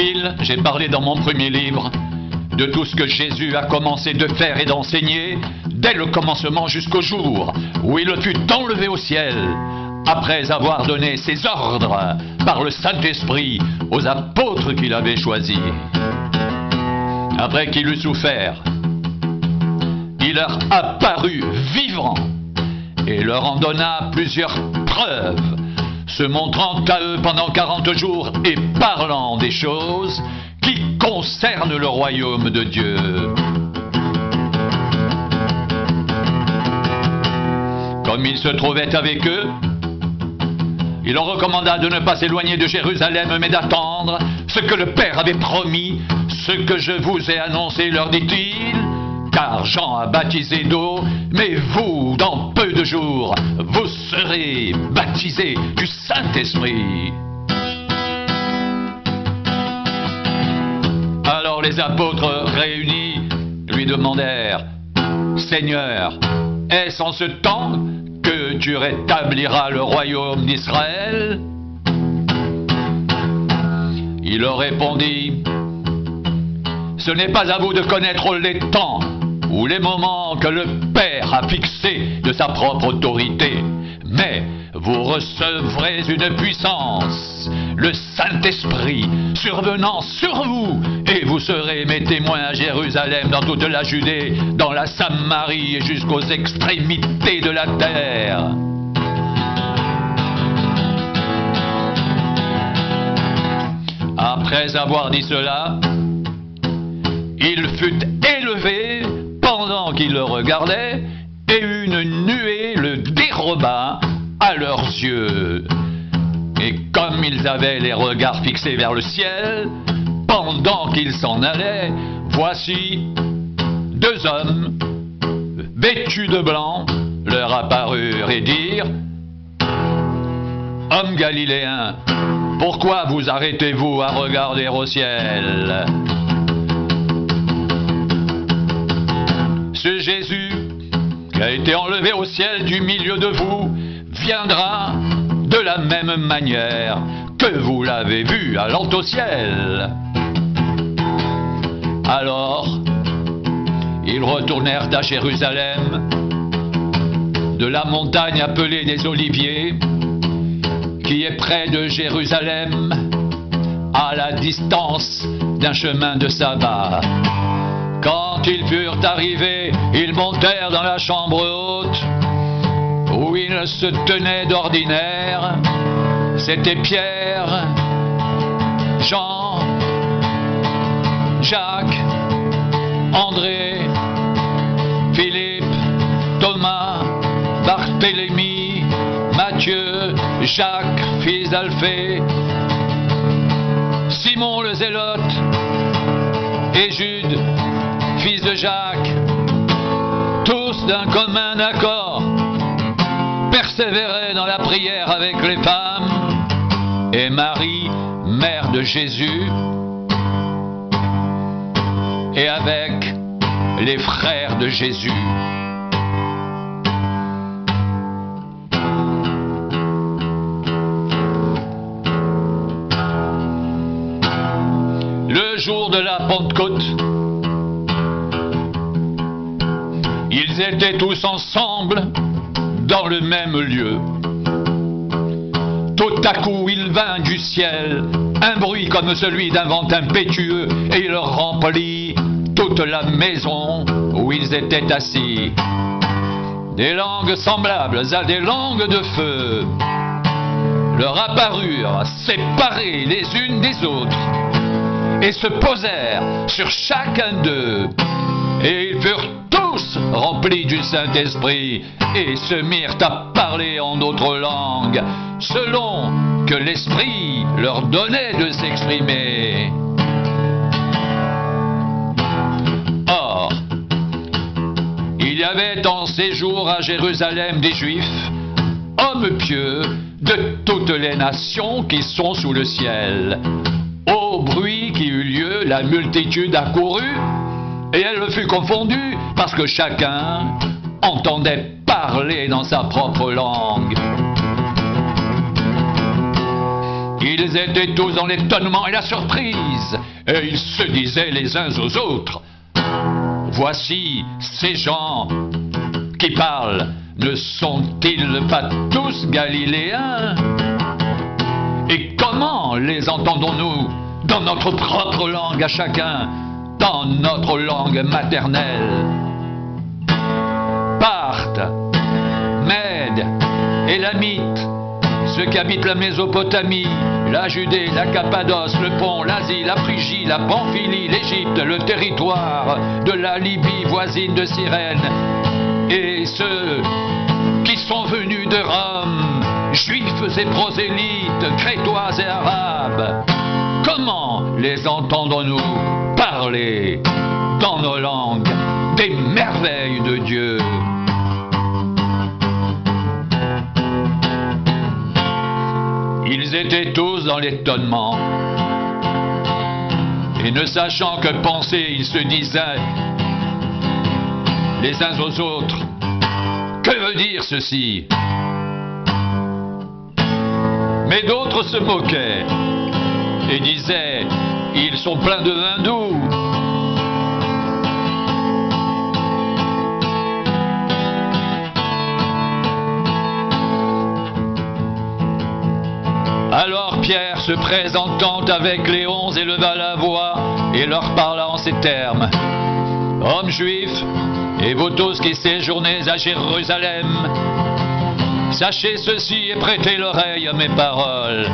Théophile, j'ai parlé dans mon premier livre de tout ce que Jésus a commencé de faire et d'enseigner dès le commencement jusqu'au jour où il fut enlevé au ciel, après avoir donné ses ordres par le Saint-Esprit aux apôtres qu'il avait choisis. Après qu'il eut souffert, il leur apparut vivant et leur en donna plusieurs preuves, se montrant à eux pendant 40 jours et parlant des choses qui concernent le royaume de Dieu. Comme il se trouvait avec eux, il leur recommanda de ne pas s'éloigner de Jérusalem, mais d'attendre ce que le Père avait promis, ce que je vous ai annoncé, leur dit-il, car Jean a baptisé d'eau, mais vous, dans peu de jours, vous serez baptisés du Saint-Esprit. Alors les apôtres réunis lui demandèrent, Seigneur, est-ce en ce temps que tu rétabliras le royaume d'Israël? Il leur répondit, ce n'est pas à vous de connaître les temps ou les moments que le Père a fixés de sa propre autorité, mais vous recevrez une puissance, le Saint-Esprit, survenant sur vous, et vous serez mes témoins à Jérusalem, dans toute la Judée, dans la Samarie et jusqu'aux extrémités de la terre. Après avoir dit cela, il fut élevé pendant qu'il le regardait, et une nuée le déroba à leurs yeux. Et comme ils avaient les regards fixés vers le ciel, pendant qu'ils s'en allaient, voici 2 hommes, vêtus de blanc, leur apparurent et dirent, Hommes galiléens, pourquoi vous arrêtez-vous à regarder au ciel? Ce Jésus, qui a été enlevé au ciel du milieu de vous, viendra de la même manière que vous l'avez vu allant au ciel. Alors, ils retournèrent à Jérusalem, de la montagne appelée des Oliviers, qui est près de Jérusalem, à la distance d'un chemin de sabbat. Quand ils furent arrivés, ils montèrent dans la chambre haute, où ils se tenaient d'ordinaire. C'était Pierre, Jean, Jacques, André, Philippe, Thomas, Barthélemy, Matthieu, Jacques, fils d'Alphée, Simon le Zélote et Jude, fils de Jacques, tous d'un commun accord, persévéraient dans la prière avec les femmes, et Marie, mère de Jésus, et avec les frères de Jésus. Le jour de la Pentecôte, ils étaient tous ensemble dans le même lieu. Tout à coup, il vint du ciel un bruit comme celui d'un vent impétueux, et il remplit toute la maison où ils étaient assis. Des langues semblables à des langues de feu leur apparurent, séparées les unes des autres, et se posèrent sur chacun d'eux. Et ils furent tous remplis du Saint-Esprit, et se mirent à parler en d'autres langues, selon que l'Esprit leur donnait de s'exprimer. Or, il y avait en ces jours à Jérusalem des Juifs, hommes pieux de toutes les nations qui sont sous le ciel. Au bruit qui eut lieu, la multitude accourut, et elle fut confondue, parce que chacun entendait parler dans sa propre langue. Ils Ils étaient tous dans l'étonnement et la surprise, et ils se disaient les uns aux autres: voici ces gens qui parlent, ne sont-ils pas tous galiléens? Et comment les entendons-nous dans notre propre langue à chacun, dans notre langue maternelle? Parthes, Mèdes, Élamites, ceux qui habitent la Mésopotamie, la Judée, la Cappadoce, le Pont, l'Asie, la Phrygie, la Pamphylie, l'Égypte, le territoire de la Libye voisine de Cyrène, et ceux qui sont venus de Rome, juifs et prosélytes, crétois et arabes, comment les entendons-nous parler dans nos langues des merveilles de Dieu? Ils étaient tous dans l'étonnement, et ne sachant que penser, ils se disaient les uns aux autres: que veut dire ceci? Mais d'autres se moquaient et disaient: ils sont pleins de vin doux. Alors Pierre, se présentant avec les 11, éleva la voix et leur parla en ces termes: hommes juifs, et vous tous qui séjournez à Jérusalem, sachez ceci et prêtez l'oreille à mes paroles.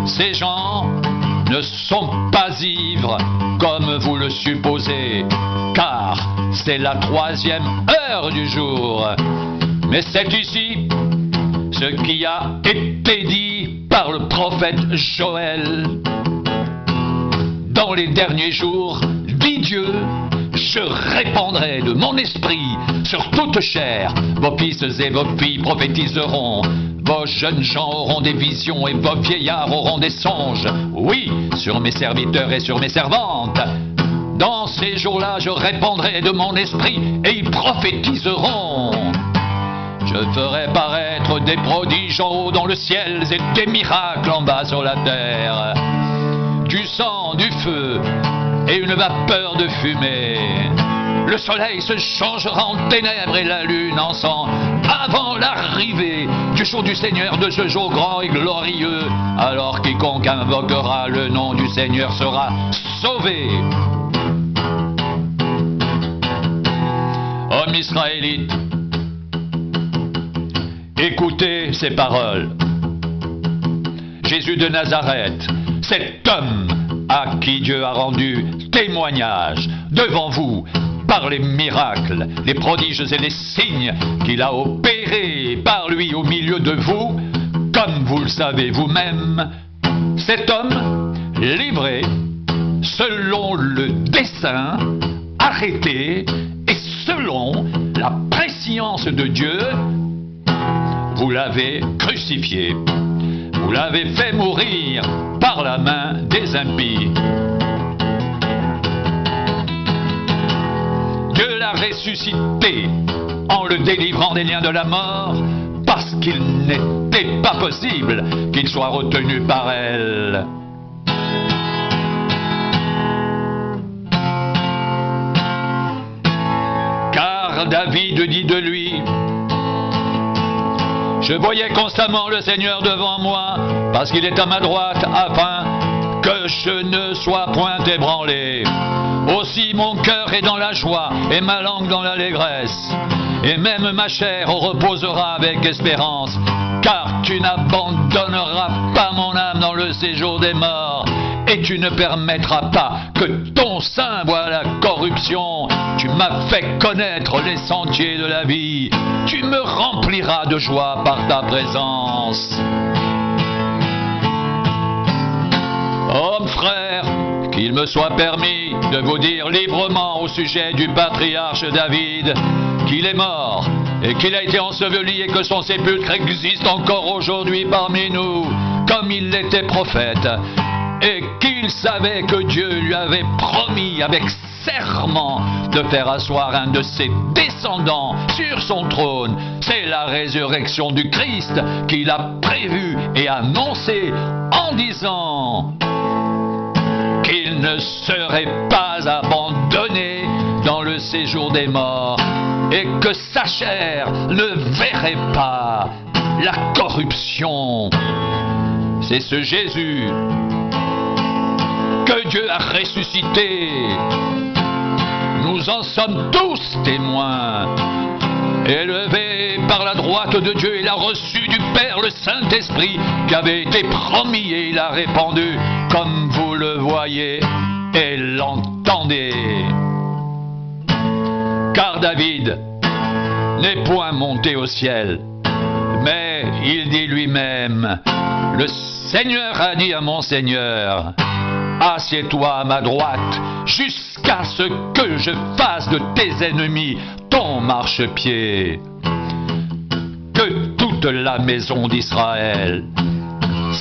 Ces gens ne sont pas ivres comme vous le supposez, car c'est la 3e heure du jour. Mais c'est ici ce qui a été dit par le prophète Joël. Dans les derniers jours, dit Dieu, je répandrai de mon esprit sur toute chair. Vos fils et vos filles prophétiseront. Vos jeunes gens auront des visions et vos vieillards auront des songes. Oui, sur mes serviteurs et sur mes servantes. Dans ces jours-là, je répandrai de mon esprit et ils prophétiseront. Je ferai paraître des prodiges en haut dans le ciel et des miracles en bas sur la terre. Du sang, du feu et une vapeur de fumée. Le soleil se changera en ténèbres et la lune en sang avant l'arrivée du jour du Seigneur, de ce jour grand et glorieux. Alors quiconque invoquera le nom du Seigneur sera sauvé. Hommes israélites, écoutez ces paroles. Jésus de Nazareth, cet homme à qui Dieu a rendu témoignage devant vous par les miracles, les prodiges et les signes qu'il a opérés par lui au milieu de vous, comme vous le savez vous-même, cet homme livré selon le dessein, arrêté et selon la prescience de Dieu, vous l'avez crucifié, vous l'avez fait mourir par la main des impies. Dieu l'a ressuscité en le délivrant des liens de la mort, parce qu'il n'était pas possible qu'il soit retenu par elle. Car David dit de lui: je voyais constamment le Seigneur devant moi, parce qu'il est à ma droite, afin que je ne sois point ébranlé. Aussi mon cœur est dans la joie, et ma langue dans l'allégresse. Et même ma chair reposera avec espérance, car tu n'abandonneras pas mon âme dans le séjour des morts, et tu ne permettras pas que ton sein voie la corruption. Tu m'as fait connaître les sentiers de la vie. Tu me rempliras de joie par ta présence. Hommes, frères, qu'il me soit permis de vous dire librement au sujet du patriarche David qu'il est mort et qu'il a été enseveli et que son sépulcre existe encore aujourd'hui parmi nous, comme il l'était prophète, et qu'il savait que Dieu lui avait promis avec serment de faire asseoir un de ses descendants sur son trône. C'est la résurrection du Christ qu'il a prévue et annoncée en disant qu'il ne serait pas abandonné dans le séjour des morts et que sa chair ne verrait pas la corruption. C'est ce Jésus que Dieu a ressuscité. Nous en sommes tous témoins. Élevé par la droite de Dieu, il a reçu du Père le Saint-Esprit qui avait été promis et il a répandu, comme vous le voyez et l'entendez. Car David n'est point monté au ciel, mais il dit lui-même, le Seigneur a dit à mon Seigneur, assieds-toi à ma droite, jusqu'à ce que je fasse de tes ennemis ton marchepied. Que toute la maison d'Israël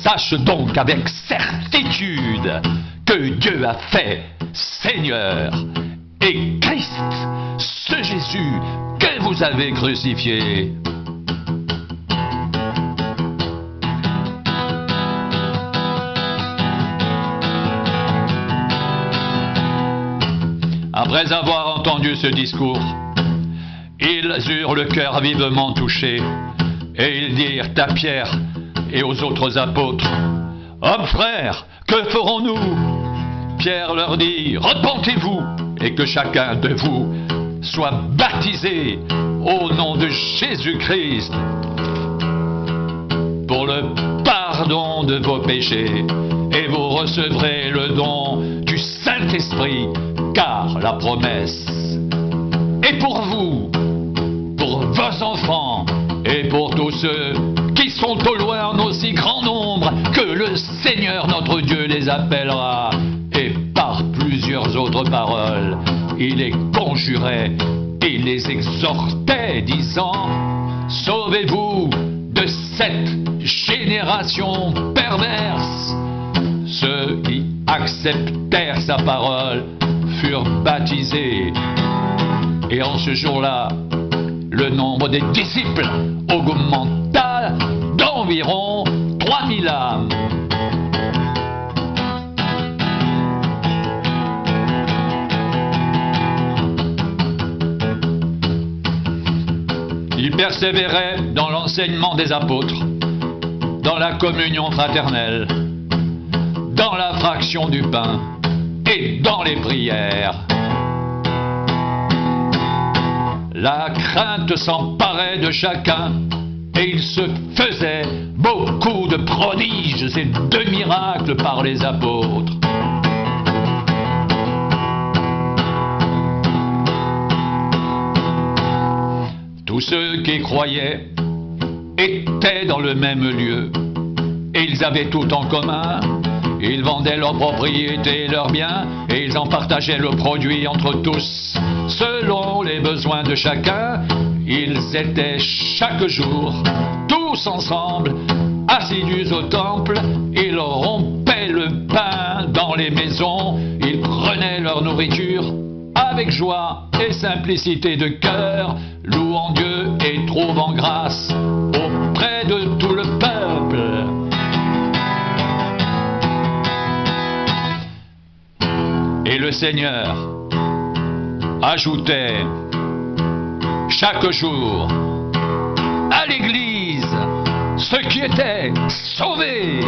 sache donc avec certitude que Dieu a fait Seigneur et Christ, ce Jésus que vous avez crucifié. Après avoir entendu ce discours, ils eurent le cœur vivement touché, et ils dirent à Pierre et aux autres apôtres, « Hommes frères, que ferons-nous » Pierre leur dit, « Repentez-vous, et que chacun de vous soit baptisé au nom de Jésus-Christ pour le pardon de vos péchés, et vous recevrez le don du Saint-Esprit, car la promesse est pour vous, pour vos enfants et pour tous ceux qui sont au loin en aussi grand nombre que le Seigneur notre Dieu les appellera. » Et par plusieurs autres paroles, il les conjurait et les exhortait, disant, « Sauvez-vous de cette génération perverse. » Ceux qui acceptèrent sa parole furent baptisés. Et en ce jour-là, le nombre des disciples augmenta d'environ 3000 âmes. Ils persévéraient dans l'enseignement des apôtres, dans la communion fraternelle, dans la fraction du pain et dans les prières. La crainte s'emparait de chacun et il se faisait beaucoup de prodiges et de miracles par les apôtres. Tous ceux qui croyaient étaient dans le même lieu et ils avaient tout en commun. Ils vendaient leurs propriétés et leurs biens et ils en partageaient le produit entre tous. Selon les besoins de chacun, ils étaient chaque jour, tous ensemble, assidus au temple. Ils rompaient le pain dans les maisons, ils prenaient leur nourriture avec joie et simplicité de cœur, louant Dieu et trouvant grâce auprès de tout le peuple. Et le Seigneur ajoutait chaque jour à l'Église ceux qui étaient sauvés.